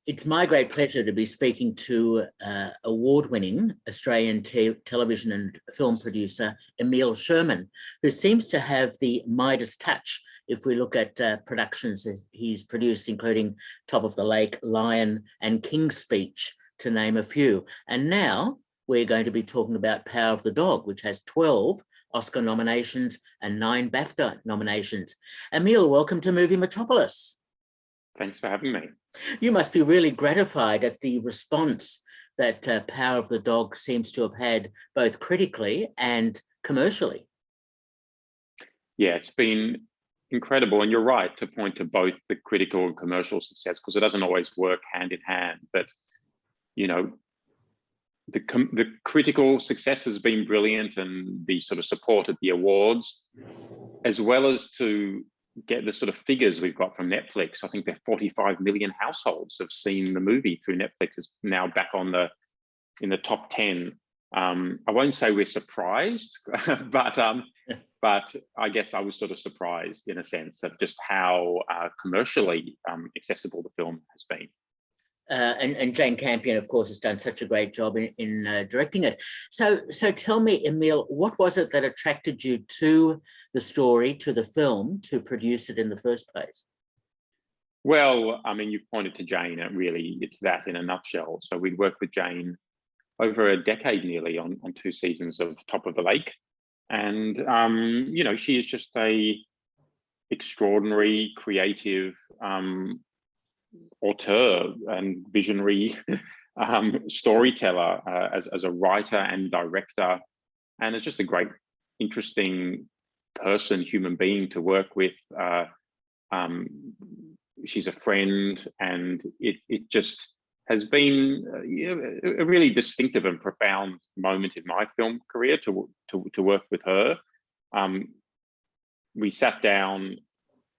It's my great pleasure to be speaking to award-winning Australian television and film producer, Emile Sherman, who seems to have the Midas touch if we look at productions he's produced, including Top of the Lake, Lion and King's Speech, to name a few. And now we're going to be talking about Power of the Dog, which has 12 Oscar nominations and 9 BAFTA nominations. Emile, welcome to Movie Metropolis. Thanks for having me. You must be really gratified at the response that Power of the Dog seems to have had, both critically and commercially. Yeah, it's been incredible. And you're right to point to both the critical and commercial success, because it doesn't always work hand in hand. But, you know, the critical success has been brilliant, and the sort of support at the awards, as well as to get the sort of figures we've got from Netflix. I think there are 45 million households have seen the movie through Netflix. Is now back on in the top 10. I won't say we're surprised, but I guess I was sort of surprised in a sense of just how commercially accessible the film has been. And Jane Campion, of course, has done such a great job in directing it. So tell me, Emile, what was it that attracted you to the story, to the film, to produce it in the first place? Well, I mean, you've pointed to Jane, and really it's that in a nutshell. So we'd worked with Jane over a decade nearly on 2 seasons of Top of the Lake. And, you know, she is just a extraordinary, creative, auteur and visionary storyteller as a writer and director, and it's just a great, interesting person, human being to work with. She's a friend, and it just has been a really distinctive and profound moment in my film career to work with her. We sat down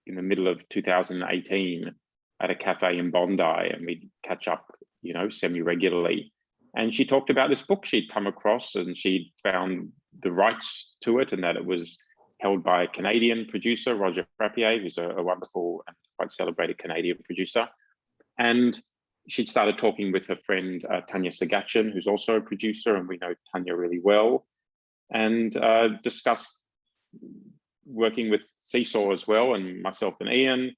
in the middle of 2018 at a cafe in Bondi, and we'd catch up, you know, semi-regularly. And she talked about this book she'd come across, and she'd found the rights to it, and that it was held by a Canadian producer, Roger Frappier, who's a wonderful and quite celebrated Canadian producer. And she'd started talking with her friend, Tanya Sagachin, who's also a producer, and we know Tanya really well, and discussed working with Seesaw as well, and myself and Ian,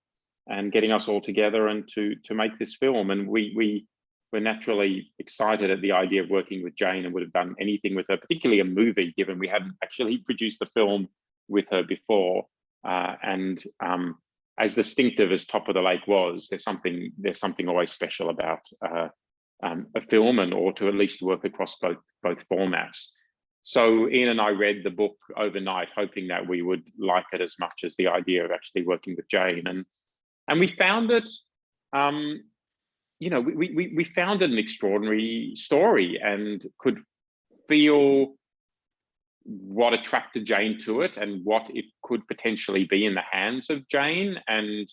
and getting us all together and to make this film. And we were naturally excited at the idea of working with Jane, and would have done anything with her, particularly a movie, given we hadn't actually produced a film with her before. As distinctive as Top of the Lake was, there's something always special about a film, or to at least work across both formats. So Ian and I read the book overnight, hoping that we would like it as much as the idea of actually working with Jane. And we found it, you know, we found it an extraordinary story, and could feel what attracted Jane to it, and what it could potentially be in the hands of Jane, and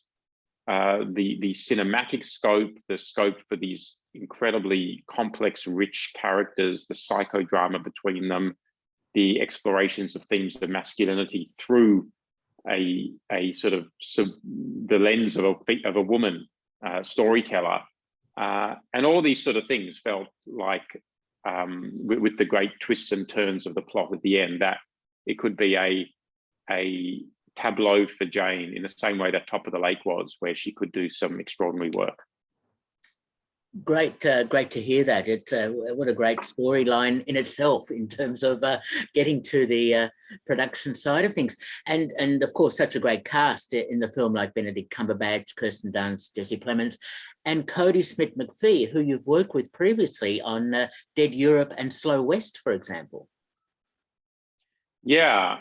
the cinematic scope, the scope for these incredibly complex, rich characters, the psychodrama between them, the explorations of themes of masculinity through a sort of the lens of a woman storyteller, and all these sort of things felt like, with the great twists and turns of the plot at the end, that it could be a tableau for Jane in the same way that Top of the Lake was, where she could do some extraordinary work. Great to hear that. What a great storyline in itself, in terms of getting to the production side of things, and of course such a great cast in the film, like Benedict Cumberbatch, Kirsten Dunst, Jesse Plemons, and Cody Smith-McPhee, who you've worked with previously on Dead Europe and Slow West, for example. Yeah,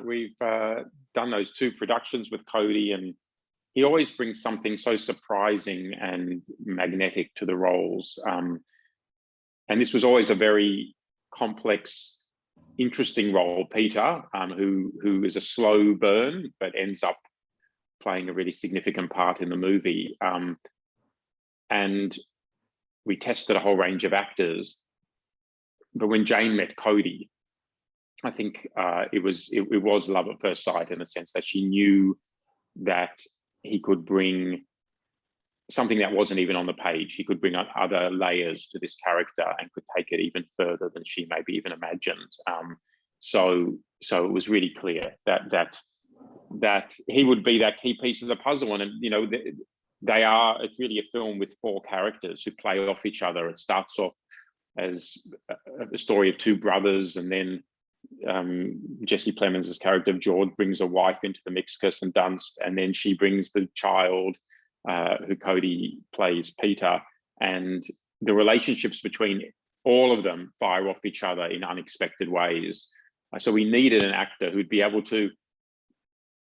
we've done those 2 productions with Cody, and he always brings something so surprising and magnetic to the roles. And this was always a very complex, interesting role. Peter, who is a slow burn, but ends up playing a really significant part in the movie. And we tested a whole range of actors. But when Jane met Cody, I think it was love at first sight, in the sense that she knew that he could bring something that wasn't even on the page. He could bring up other layers to this character and could take it even further than she maybe even imagined. So it was really clear that he would be that key piece of the puzzle. And you know, it's really a film with 4 characters who play off each other. It starts off as a story of 2 brothers, and then Jesse Plemons' character of George brings a wife into the mix, Kirsten Dunst, and then she brings the child, who Cody plays, Peter, and the relationships between all of them fire off each other in unexpected ways. So we needed an actor who'd be able to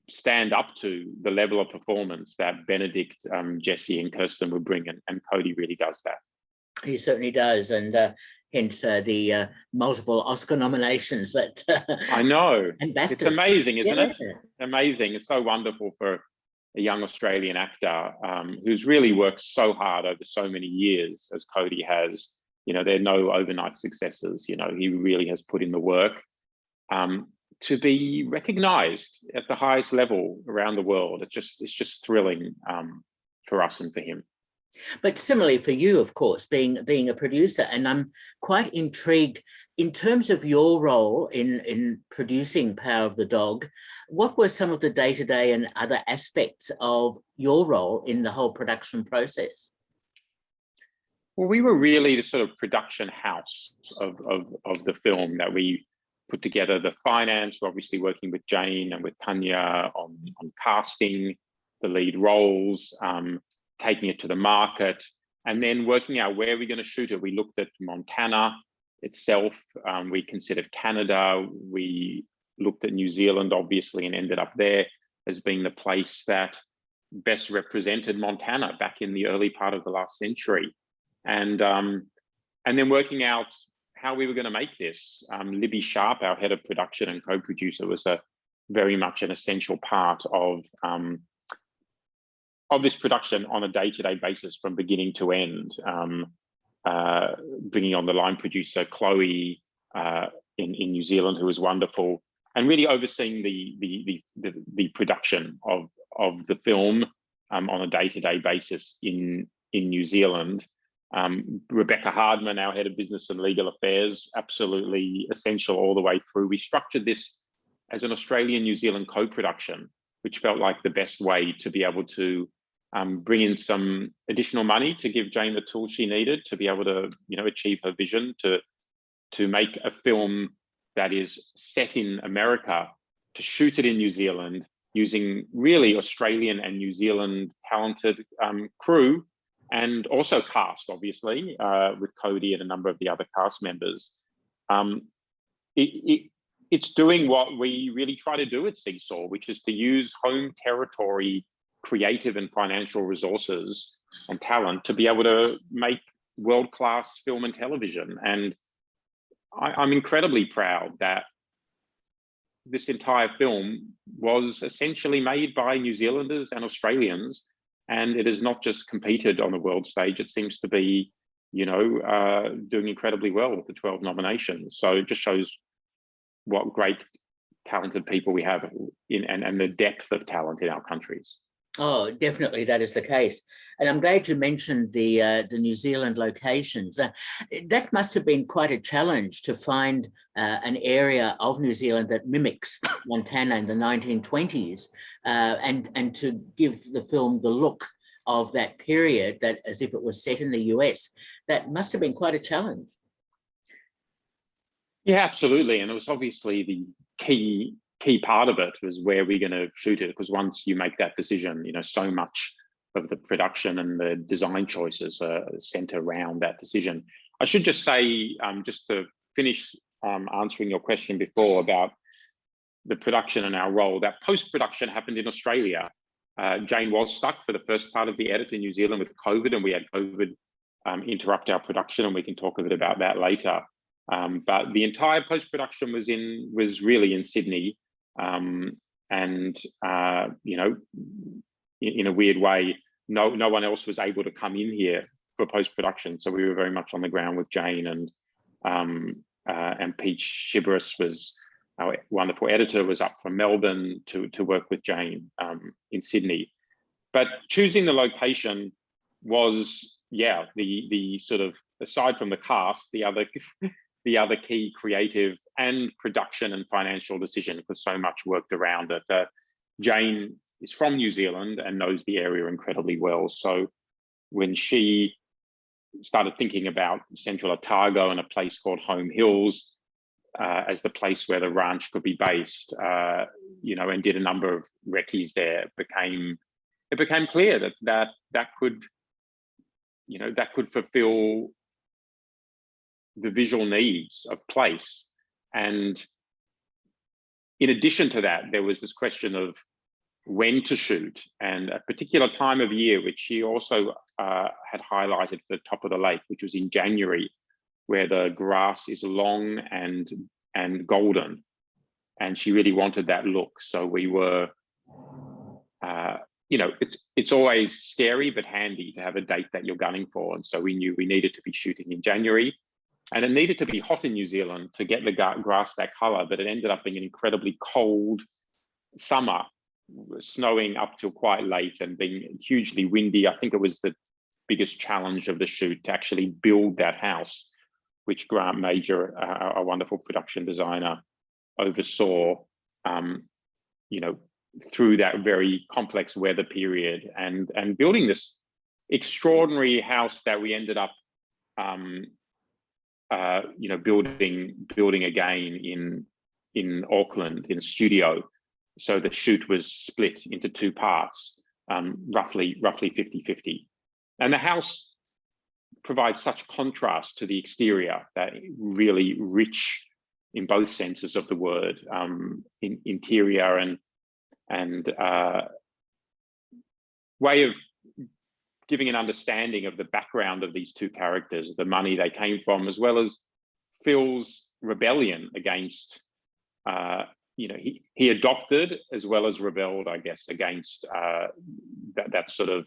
stand up to the level of performance that Benedict, Jesse, and Kirsten would bring, and Cody really does that. He certainly does, and hence the multiple Oscar nominations that I know. And BAFTA. It's amazing, isn't it? Amazing. It's so wonderful for a young Australian actor who's really worked so hard over so many years, as Cody has. You know, there are no overnight successes. You know, he really has put in the work to be recognised at the highest level around the world. It's just thrilling for us and for him. But similarly for you, of course, being a producer, and I'm quite intrigued in terms of your role in producing Power of the Dog. What were some of the day-to-day and other aspects of your role in the whole production process? Well, we were really the sort of production house of the film, that we put together the finance. We're obviously working with Jane and with Tanya on casting the lead roles, taking it to the market, and then working out where we're going to shoot it. We looked at Montana itself. We considered Canada. We looked at New Zealand, obviously, and ended up there as being the place that best represented Montana back in the early part of the last century. And then working out how we were going to make this. Libby Sharp, our head of production and co-producer, was very much an essential part of this production on a day-to-day basis from beginning to end. Bringing on the line producer Chloe in New Zealand, who was wonderful, and really overseeing the production of the film on a day-to-day basis in New Zealand. Rebecca Hardman, our head of business and legal affairs, absolutely essential all the way through. We structured this as an Australian-New Zealand co-production, which felt like the best way to be able to bring in some additional money to give Jane the tools she needed to be able to, you know, achieve her vision to make a film that is set in America, to shoot it in New Zealand using really Australian and New Zealand talented crew, and also cast, obviously, with Cody and a number of the other cast members. It's doing what we really try to do at Seesaw, which is to use home territory creative and financial resources and talent to be able to make world-class film and television. And I'm incredibly proud that this entire film was essentially made by New Zealanders and Australians, and it has not just competed on the world stage. It seems to be, you know, doing incredibly well with the 12 nominations. So it just shows what great talented people we have and the depth of talent in our countries. Oh, definitely, that is the case. And I'm glad you mentioned the New Zealand locations. That must have been quite a challenge to find an area of New Zealand that mimics Montana in the 1920s, and to give the film the look of that period, that as if it was set in the US. That must have been quite a challenge. Yeah, absolutely. And it was obviously the key part of it was where we're going to shoot it, because once you make that decision, you know, so much of the production and the design choices are centered around that decision. I should just say, just to finish answering your question before about the production and our role, that post-production happened in Australia. Jane was stuck for the first part of the edit in New Zealand with COVID, and we had COVID interrupt our production, and we can talk a bit about that later. But the entire post-production was really in Sydney. And you know, in a weird way, no one else was able to come in here for post-production. So we were very much on the ground with Jane, and Pete Shiberis, was our wonderful editor, was up from Melbourne to work with Jane in Sydney. But choosing the location was, yeah, the sort of, aside from the cast, the other the other key creative and production and financial decision, because so much worked around it. Jane is from New Zealand and knows the area incredibly well. So when she started thinking about Central Otago and a place called Home Hills as the place where the ranch could be based, you know, and did a number of recce's there, it became clear that could, you know, that could fulfill the visual needs of place. And in addition to that, there was this question of when to shoot, and a particular time of year, which she also had highlighted for the top of the lake, which was in January, where the grass is long and golden. And she really wanted that look. So we were, you know, it's always scary but handy to have a date that you're gunning for. And so we knew we needed to be shooting in January, and it needed to be hot in New Zealand to get the grass that color, but it ended up being an incredibly cold summer, snowing up till quite late and being hugely windy. I think it was the biggest challenge of the shoot to actually build that house, which Grant Major, a wonderful production designer, oversaw, you know, through that very complex weather period, and building this extraordinary house that we ended up, you know, building again in Auckland in a studio. So the shoot was split into two parts, roughly 50-50. And the house provides such contrast to the exterior, that really rich in both senses of the word, in interior and way of giving an understanding of the background of these two characters, the money they came from, as well as Phil's rebellion against, you know, he adopted as well as rebelled, I guess, against that sort of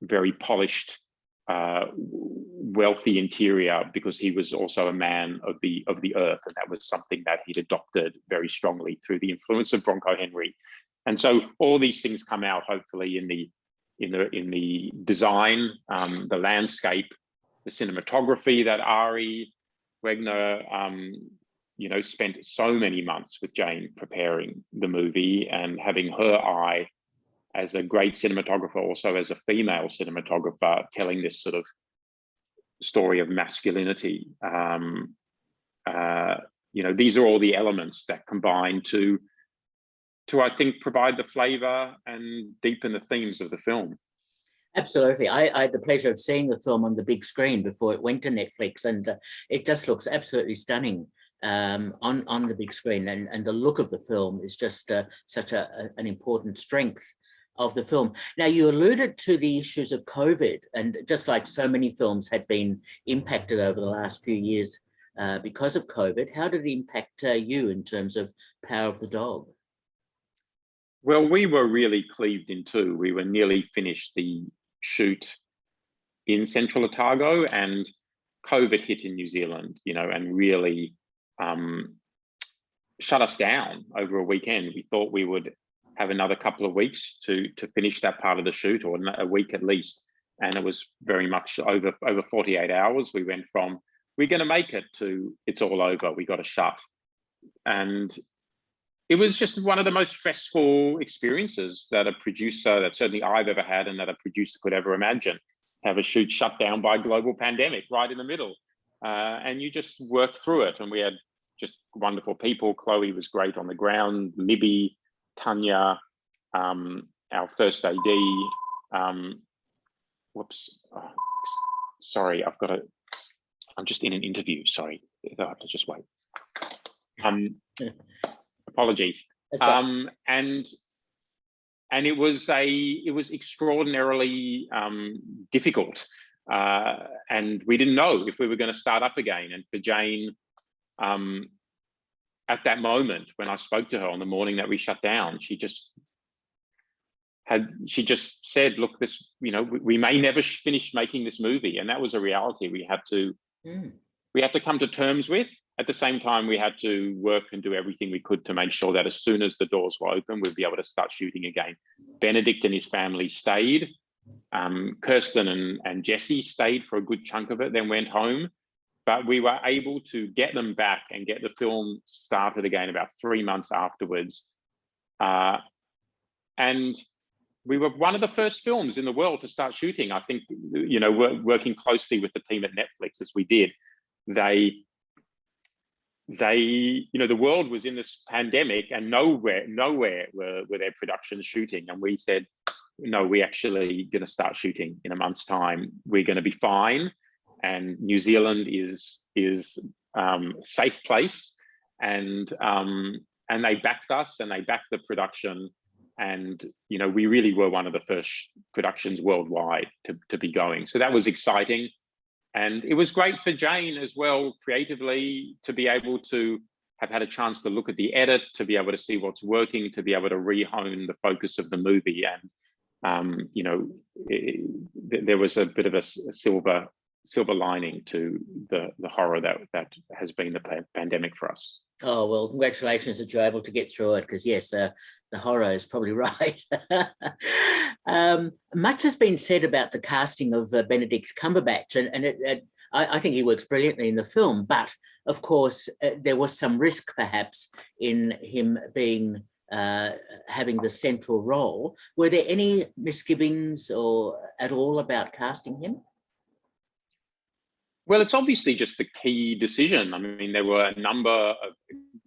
very polished, wealthy interior, because he was also a man of the earth, and that was something that he'd adopted very strongly through the influence of Bronco Henry. And so all these things come out hopefully in the design, the landscape, the cinematography that Ari Wegner, you know, spent so many months with Jane preparing the movie, and having her eye as a great cinematographer, also as a female cinematographer, telling this sort of story of masculinity. You know, these are all the elements that combine to I think provide the flavor and deepen the themes of the film. Absolutely. I had the pleasure of seeing the film on the big screen before it went to Netflix, and it just looks absolutely stunning on the big screen, and the look of the film is just such an important strength of the film. Now, you alluded to the issues of COVID, and just like so many films had been impacted over the last few years because of COVID, how did it impact you in terms of Power of the Dog? Well, we were really cleaved in two. We were nearly finished the shoot in Central Otago, and COVID hit in New Zealand, you know, and really shut us down over a weekend. We thought we would have another couple of weeks to finish that part of the shoot, or a week at least. And it was very much over 48 hours. We went from, we're going to make it, to it's all over, we got to shut. And it was just one of the most stressful experiences that a producer, that certainly I've ever had, and that a producer could ever imagine, have a shoot shut down by a global pandemic right in the middle. And you just work through it. And we had just wonderful people. Chloe was great on the ground, Libby, Tanya, our first AD. Whoops, oh, sorry, I'm just in an interview, sorry, I have to just wait. Apologies. And it was extraordinarily difficult, and we didn't know if we were going to start up again. And for Jane, at that moment when I spoke to her on the morning that we shut down, she just said, look, this, you know, we may never finish making this movie. And that was a reality we had to come to terms with. At the same time, we had to work and do everything we could to make sure that as soon as the doors were open, we'd be able to start shooting again. Benedict and his family stayed Kirsten and Jesse stayed for a good chunk of it, then went home. But we were able to get them back and get the film started again about 3 months afterwards. And we were one of the first films in the world to start shooting. I think, you know, working closely with the team at Netflix as we did, they, you know, the world was in this pandemic and nowhere were their productions shooting. And we said, no, we're actually going to start shooting in a month's time. We're going to be fine. And New Zealand is a safe place. And they backed us and they backed the production. And, you know, we really were one of the first productions worldwide to be going. So that was exciting. And it was great for Jane as well, creatively, to be able to have had a chance to look at the edit, to be able to see what's working, to be able to re-hone the focus of the movie. And, you know, there was a bit of a silver lining to the horror that has been the pandemic for us. Oh, well, congratulations that you're able to get through it, because yes, the horror is probably right. Much has been said about the casting of Benedict Cumberbatch, and I think he works brilliantly in the film, but of course there was some risk perhaps in him being having the central role. Were there any misgivings or at all about casting him? Well, it's obviously just the key decision. I mean, there were a number of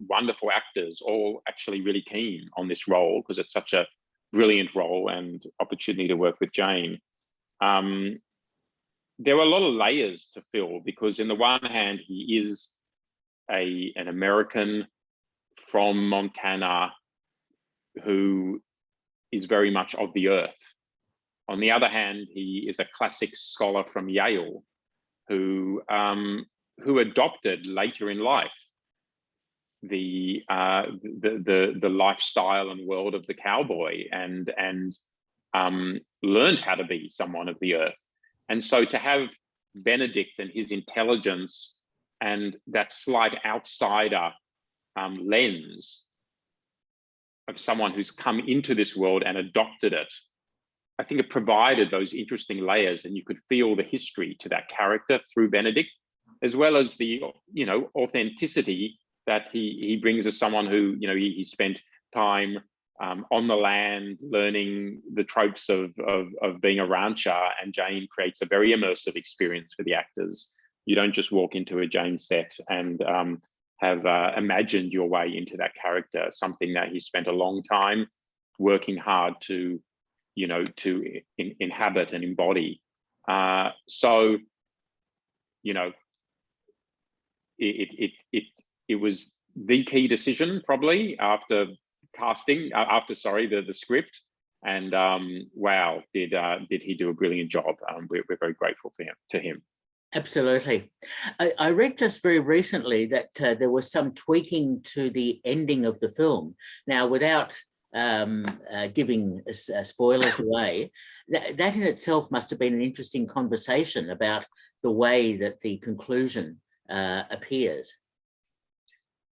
wonderful actors, all actually really keen on this role because it's such a brilliant role and opportunity to work with Jane. There were a lot of layers to fill because, in the one hand, he is an American from Montana who is very much of the earth. On the other hand, he is a classic scholar from Yale who adopted later in life the lifestyle and world of the cowboy and learned how to be someone of the earth. And so to have Benedict and his intelligence and that slight outsider lens of someone who's come into this world and adopted it, I think it provided those interesting layers, and you could feel the history to that character through Benedict, as well as the, you know, authenticity that he brings as someone who, you know, he spent time on the land learning the tropes of being a rancher, and Jane creates a very immersive experience for the actors. You don't just walk into a Jane set and have imagined your way into that character, something that he spent a long time working hard to, you know, to inhabit and embody. So, you know, it was the key decision probably after casting, the script. And wow, did he do a brilliant job. We're very grateful to him. Absolutely. I read just very recently that there was some tweaking to the ending of the film. Now, without giving spoilers away, that in itself must have been an interesting conversation about the way that the conclusion appears.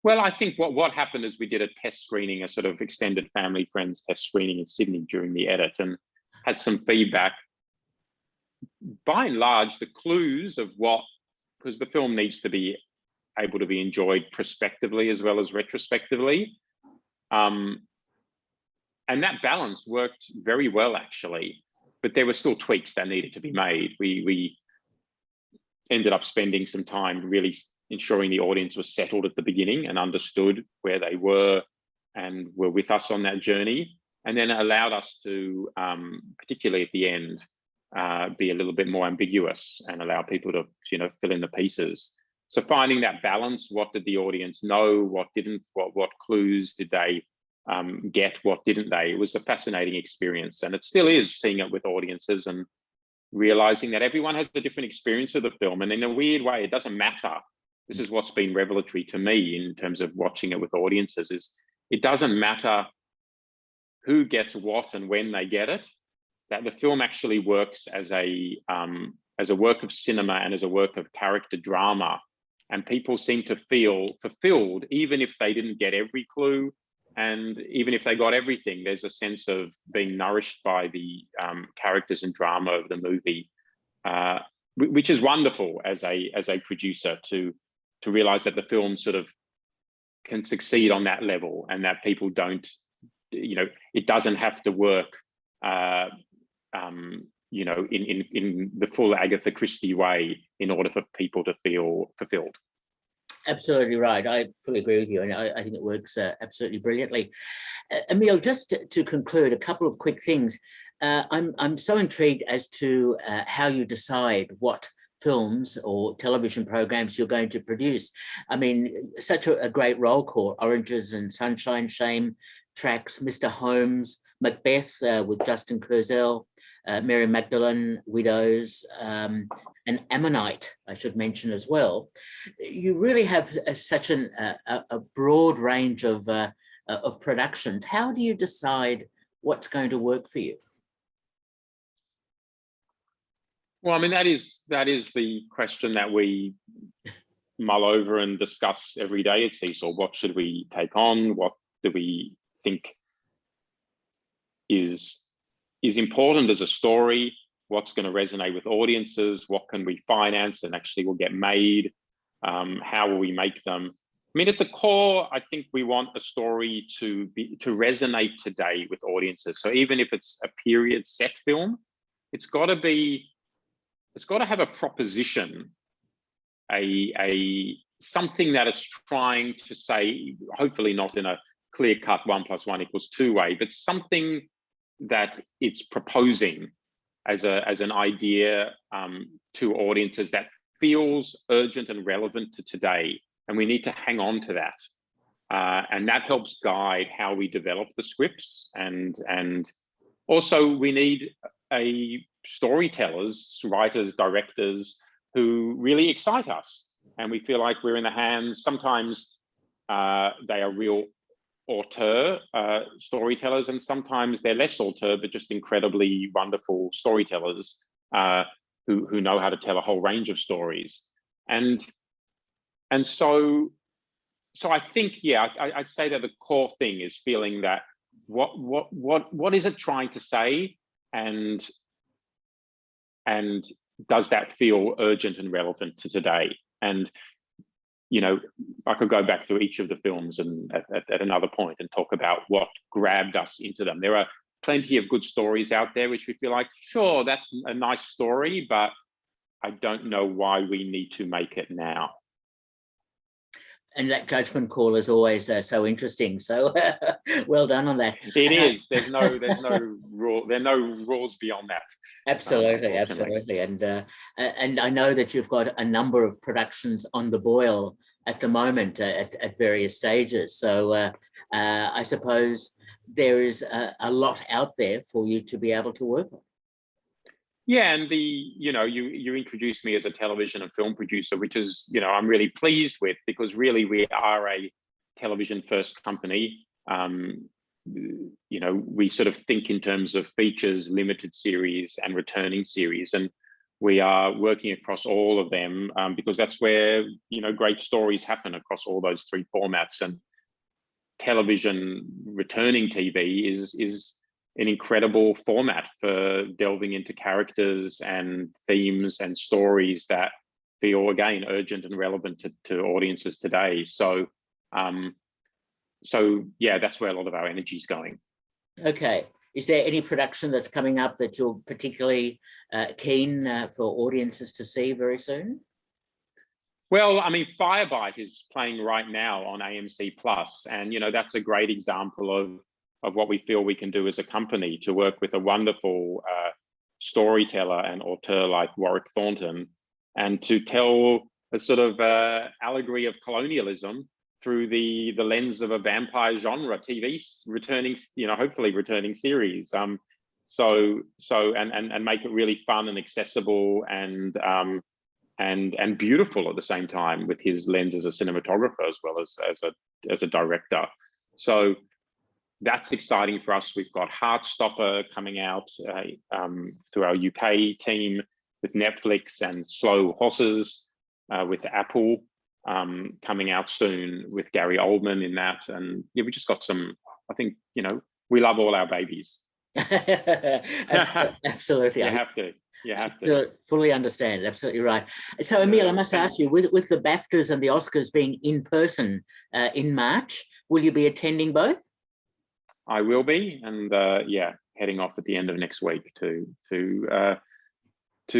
Well, I think what happened is we did a test screening, a sort of extended family friends test screening in Sydney during the edit, and had some feedback. By and large, the clues of because the film needs to be able to be enjoyed prospectively as well as retrospectively. And that balance worked very well, actually, but there were still tweaks that needed to be made. We ended up spending some time really ensuring the audience was settled at the beginning and understood where they were and were with us on that journey, and then it allowed us to, particularly at the end, be a little bit more ambiguous and allow people to, you know, fill in the pieces. So finding that balance, what did the audience know, what didn't, what clues did they get, what didn't they? It was a fascinating experience, and it still is, seeing it with audiences and realizing that everyone has a different experience of the film, and in a weird way, it doesn't matter. This is what's been revelatory to me in terms of watching it with audiences, is it doesn't matter who gets what and when they get it, that the film actually works as a work of cinema and as a work of character drama. And people seem to feel fulfilled, even if they didn't get every clue, And even if they got everything, there's a sense of being nourished by the characters and drama of the movie, which is wonderful as a producer to realize that the film sort of can succeed on that level, and that people don't, it doesn't have to work, in the full Agatha Christie way in order for people to feel fulfilled. Absolutely right. I fully agree with you, and I think it works absolutely brilliantly. Emile, just to conclude, a couple of quick things. I'm so intrigued as to how you decide what films or television programs you're going to produce. I mean, such a great roll call: Oranges and Sunshine, Shame, Tracks, Mr. Holmes, Macbeth with Justin Kurzel, Mary Magdalene, Widows, and Ammonite, I should mention as well. You really have such a broad range of productions. How do you decide what's going to work for you? Well, I mean, that is the question that we mull over and discuss every day at Seesaw. What should we take on? What do we think is important as a story? What's going to resonate with audiences? What can we finance and actually will get made? How will we make them? I mean, at the core, I think we want a story to resonate today with audiences. So even if it's a period set film, it's got to have a proposition, something that it's trying to say, hopefully not in a clear-cut 1 + 1 = 2 way, but something that it's proposing as an idea to audiences that feels urgent and relevant to today. And we need to hang on to that. And that helps guide how we develop the scripts. And also we need storytellers, writers, directors who really excite us. And we feel like we're in the hands, sometimes they are real auteur storytellers, and sometimes they're less auteur, but just incredibly wonderful storytellers who know how to tell a whole range of stories. And so I think, yeah, I'd say that the core thing is feeling that what is it trying to say, and does that feel urgent and relevant to today? And I could go back through each of the films and at another point and talk about what grabbed us into them. There are plenty of good stories out there which we feel like, sure, that's a nice story, but I don't know why we need to make it now. And that judgment call is always so interesting. So well done on that. It is. There's no rule. There are no rules beyond that. Absolutely, absolutely. And I know that you've got a number of productions on the boil at the moment at various stages. So I suppose there is a lot out there for you to be able to work on. Yeah, and you introduced me as a television and film producer, which is, I'm really pleased with, because really we are a television first company. We sort of think in terms of features, limited series and returning series, and we are working across all of them because that's where, great stories happen across all those three formats. And television, returning TV is an incredible format for delving into characters and themes and stories that feel, again, urgent and relevant to audiences today. So yeah, that's where a lot of our energy is going. Okay. Is there any production that's coming up that you're particularly keen for audiences to see very soon? Well, I mean, Firebite is playing right now on AMC Plus, and that's a great example of what we feel we can do as a company, to work with a wonderful storyteller and auteur like Warwick Thornton, and to tell a sort of allegory of colonialism through the lens of a vampire genre TV returning, hopefully returning series. So make it really fun and accessible and beautiful at the same time, with his lens as a cinematographer as well as a director. So that's exciting for us. We've got Heartstopper coming out through our UK team with Netflix, and Slow Horses with Apple. coming out soon with Gary Oldman in that. And yeah, we just got some, I think, we love all our babies. Absolutely. You have to. You have to. Fully understand. Absolutely right. So, Emile, I must ask you, with the BAFTAs and the Oscars being in person in March, will you be attending both? I will be, and heading off at the end of next week to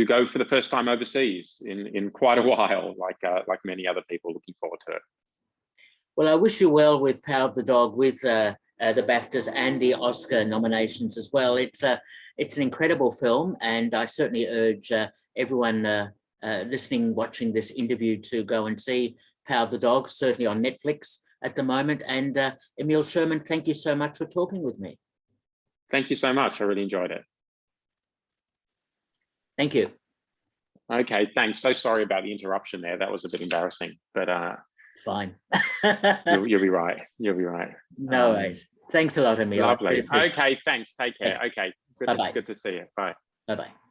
go for the first time overseas in quite a while, like many other people. Looking forward to it. Well, I wish you well with Power of the Dog, with the BAFTAs and the Oscar nominations as well. It's an incredible film, and I certainly urge everyone listening, watching this interview to go and see Power of the Dog, certainly on Netflix at the moment. And Emile Sherman, thank you so much for talking with me. Thank you so much. I really enjoyed it. Thank you. Okay, thanks. So sorry about the interruption there. That was a bit embarrassing, but fine. you'll be right. You'll be right. No worries. Thanks a lot, Emile. Lovely. Okay, thanks. Take care. Okay. Good, Bye-bye. It's good to see you. Bye. Bye-bye.